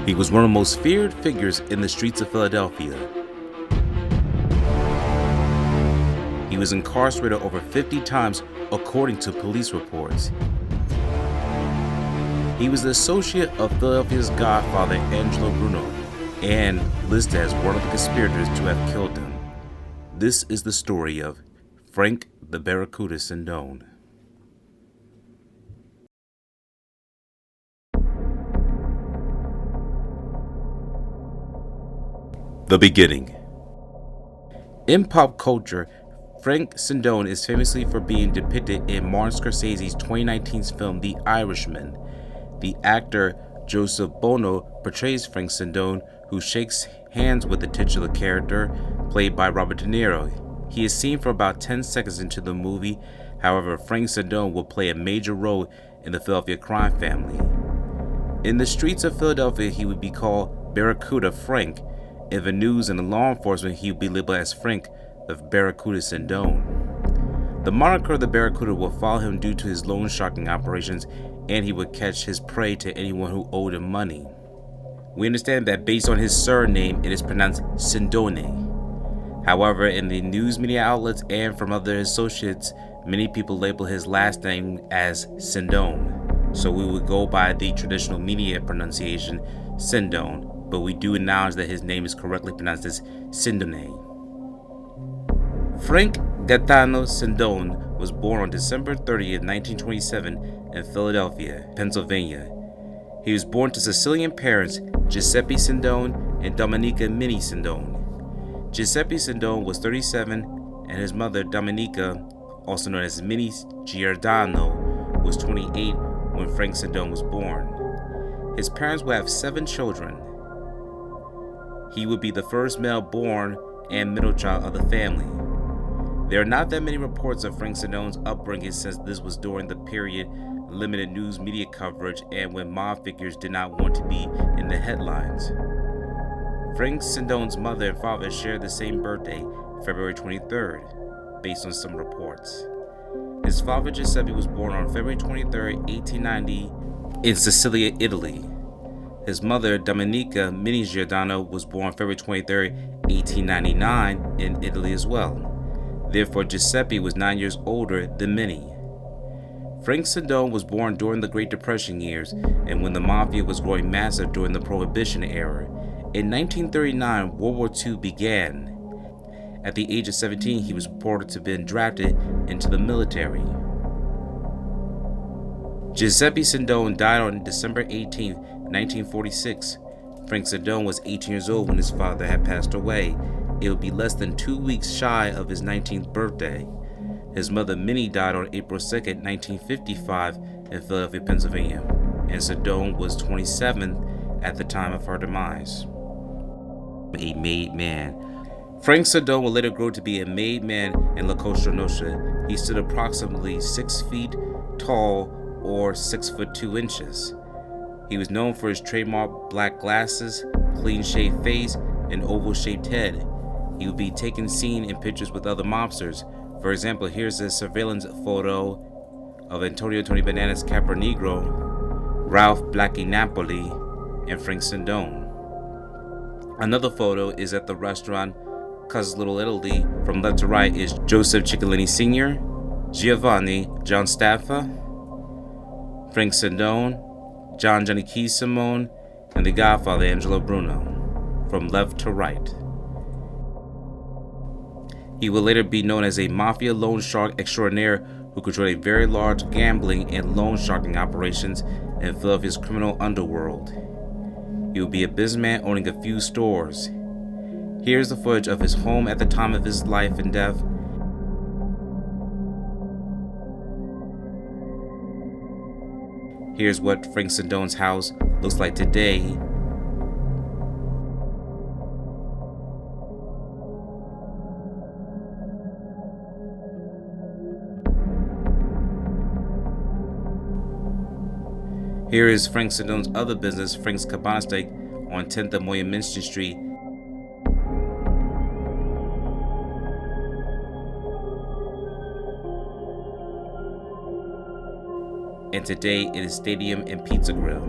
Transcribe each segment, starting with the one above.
He was one of the most feared figures in the streets of Philadelphia. He was incarcerated over 50 times according to police reports. He was the associate of Philadelphia's Godfather, Angelo Bruno, and listed as one of the conspirators to have killed him. This is the story of Frank the Barracuda Sindone. The beginning. In pop culture, Frank Sindone is famously for being depicted in Martin Scorsese's 2019 film The Irishman. The actor Joseph Bono portrays Frank Sindone, who shakes hands with the titular character, played by Robert DeNiro. He is seen for about 10 seconds into the movie. However, Frank Sindone will play a major role in the Philadelphia crime family. In the streets of Philadelphia, he would be called Barricuda Frank. In the news and the law enforcement, he would be labeled as Frank the Barracuda Sindone. The moniker of the Barracuda will follow him due to his loan sharking operations, and he would catch his prey to anyone who owed him money. We understand that based on his surname, it is pronounced Sindone. However, in the news media outlets and from other associates, many people label his last name as Sindone. So we would go by the traditional media pronunciation, Sindone, but we do acknowledge that his name is correctly pronounced as Sindone. Frank Gaetano Sindone was born on December 30th, 1927 in Philadelphia, Pennsylvania. He was born to Sicilian parents Giuseppe Sindone and Domenica Minnie Sindone. Giuseppe Sindone was 37 and his mother Domenica, also known as Minnie Giordano, was 28 when Frank Sindone was born. His parents would have 7 children. He would be the first male born and middle child of the family. There are not that many reports of Frank Sindone's upbringing since this was during the period of limited news media coverage and when mob figures did not want to be in the headlines. Frank Sindone's mother and father shared the same birthday, February 23rd, based on some reports. His father Giuseppe was born on February 23rd, 1890 in Sicilia, Italy. His mother, Domenica Minnie Giordano, was born February 23, 1899 in Italy as well. Therefore, Giuseppe was 9 years older than Minnie. Frank Sindone was born during the Great Depression years and when the Mafia was growing massive during the Prohibition era. In 1939, World War II began. At the age of 17, he was reported to have been drafted into the military. Giuseppe Sindone died on December 18, 1946. Frank Sindone was 18 years old when his father had passed away. It would be less than 2 weeks shy of his 19th birthday. His mother Minnie died on April 2, 1955 in Philadelphia, Pennsylvania, and Sindone was 27 at the time of her demise. A made man. Frank Sindone would later grow to be a made man in La Cosa Nostra. He stood approximately 6 feet tall or 6 foot 2 inches. He was known for his trademark black glasses, clean-shaved face, and oval-shaped head. He would be seen in pictures with other mobsters. For example, here's a surveillance photo of Antonio Tony Bananas Capernegro, Ralph Blackie Napoli, and Frank Sindone. Another photo is at the restaurant Cuz Little Italy. From left to right is Joseph Ciccolini Sr., Giovanni John Staffa, Frank Sindone, John Johnny Keys Simone, and the Godfather Angelo Bruno. From left to right. He would later be known as a mafia loan shark extraordinaire who controlled a very large gambling and loan sharking operations in Philadelphia's criminal underworld. He would be a businessman owning a few stores. Here's the footage of his home at the time of his life and death. Here's what Frank Sindone's house looks like today. Here is Frank Sindone's other business, Frank's Cabana Steak, on 10th and Moyamensing Street. And today it is Stadium and Pizza Grill.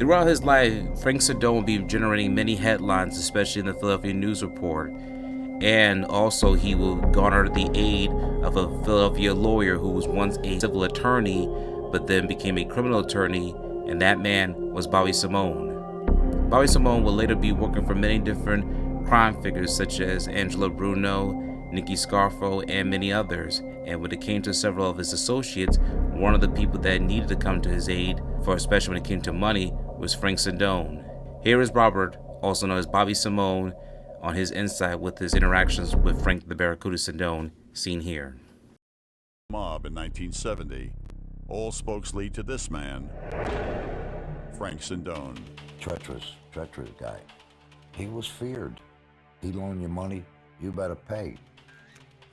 Throughout his life, Frank Sindone would be generating many headlines, especially in the Philadelphia News Report. And also he will garner the aid of a Philadelphia lawyer who was once a civil attorney, but then became a criminal attorney, and that man was Bobby Simone. Bobby Simone will later be working for many different crime figures such as Angelo, Bruno, Nicky Scarfo, and many others. And when it came to several of his associates, one of the people that needed to come to his aid, for especially when it came to money, was Frank Sindone. Here is Robert, also known as Bobby Simone, on his insight with his interactions with Frank the Barracuda Sindone, seen here. Mob in 1970. All spokes lead to this man, Frank Sindone. Treacherous guy. He was feared. He'd loan you money, you better pay.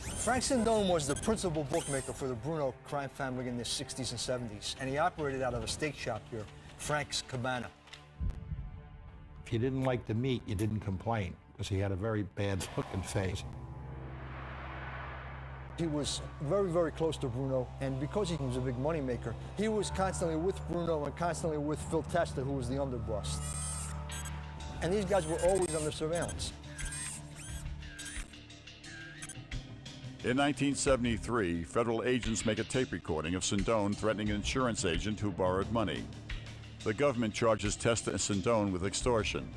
Frank Sindone was the principal bookmaker for the Bruno crime family in the 60s and 70s, and he operated out of a steak shop here, Frank's Cabana. If you didn't like the meat, you didn't complain, because he had a very bad looking face. He was very, very close to Bruno, and because he was a big money maker, he was constantly with Bruno and constantly with Phil Testa, who was the underboss. And these guys were always under surveillance. In 1973, federal agents make a tape recording of Sindone threatening an insurance agent who borrowed money. The government charges Testa and Sindone with extortion.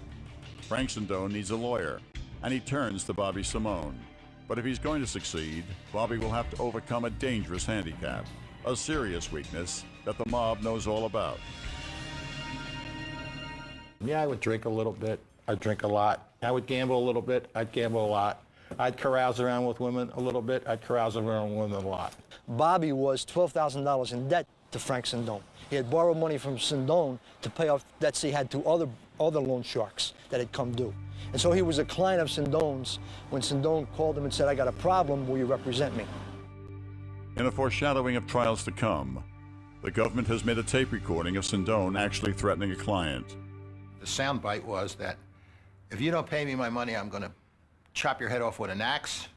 Frank Sindone needs a lawyer, and he turns to Bobby Simone. But if he's going to succeed, Bobby will have to overcome a dangerous handicap, a serious weakness that the mob knows all about. Yeah, I would drink a little bit. I'd drink a lot. I would gamble a little bit. I'd gamble a lot. I'd carouse around with women a little bit. I'd carouse around with women a lot. Bobby was $12,000 in debt to Frank Sindone. He had borrowed money from Sindone to pay off debts he had to other loan sharks that had come due. And so he was a client of Sindone's when Sindone called him and said, "I got a problem, will you represent me?" In a foreshadowing of trials to come, the government has made a tape recording of Sindone actually threatening a client. The soundbite was that, if you don't pay me my money, I'm going to chop your head off with an axe.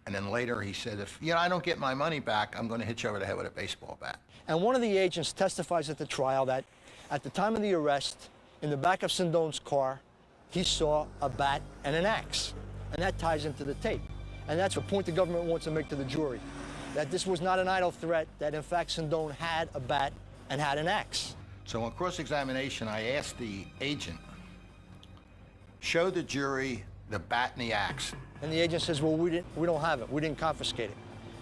And then later he said, if I don't get my money back, I'm going to hit you over the head with a baseball bat. And one of the agents testifies at the trial that at the time of the arrest, in the back of Sindone's car, he saw a bat and an axe. And that ties into the tape. And that's the point the government wants to make to the jury, that this was not an idle threat, that in fact Sindone had a bat and had an axe. So on cross-examination, I asked the agent, show the jury the bat and the axe. And the agent says, well, we don't have it. We didn't confiscate it.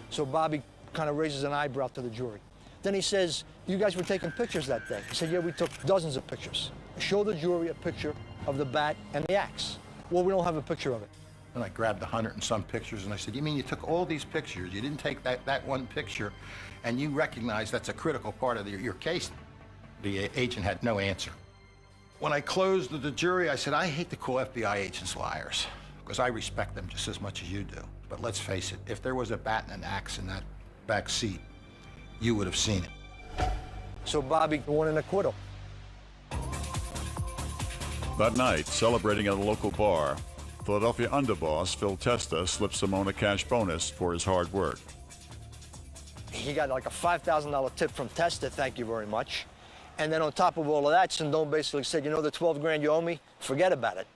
So Bobby kind of raises an eyebrow to the jury. Then he says, you guys were taking pictures that day. He said, yeah, we took dozens of pictures. Show the jury a picture of the bat and the axe. Well, we don't have a picture of it. And I grabbed 100 and some pictures, and I said, you mean you took all these pictures, you didn't take that one picture, and you recognize that's a critical part of your case? The agent had no answer. When I closed the jury, I said, I hate to call FBI agents liars, because I respect them just as much as you do. But let's face it, if there was a bat and an axe in that back seat, you would have seen it. So Bobby won an acquittal. That night, celebrating at a local bar, Philadelphia underboss Phil Testa slipped Simone a cash bonus for his hard work. He got like a $5,000 tip from Testa, thank you very much. And then on top of all of that, Sindone basically said, you know the 12 grand you owe me? Forget about it.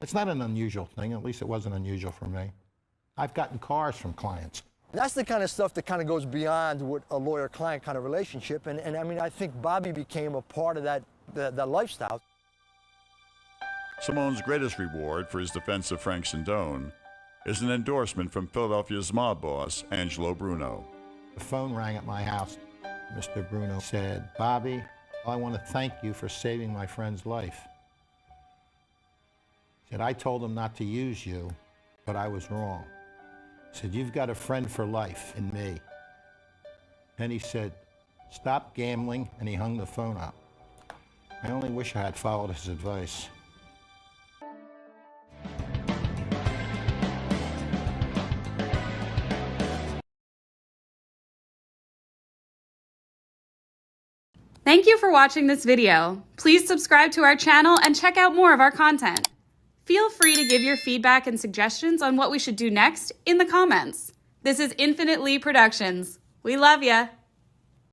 It's not an unusual thing, at least it wasn't unusual for me. I've gotten cars from clients. That's the kind of stuff that kind of goes beyond what a lawyer-client kind of relationship. And I mean, I think Bobby became a part of that lifestyle. Simone's greatest reward for his defense of Frank Sindone is an endorsement from Philadelphia's mob boss, Angelo Bruno. The phone rang at my house. Mr. Bruno said, Bobby, I want to thank you for saving my friend's life. He said, I told him not to use you, but I was wrong. He said, you've got a friend for life in me. Then he said, stop gambling, and he hung the phone up. I only wish I had followed his advice. Thank you for watching this video. Please subscribe to our channel and check out more of our content. Feel free to give your feedback and suggestions on what we should do next in the comments. This is Infinite Lee Productions. We love ya.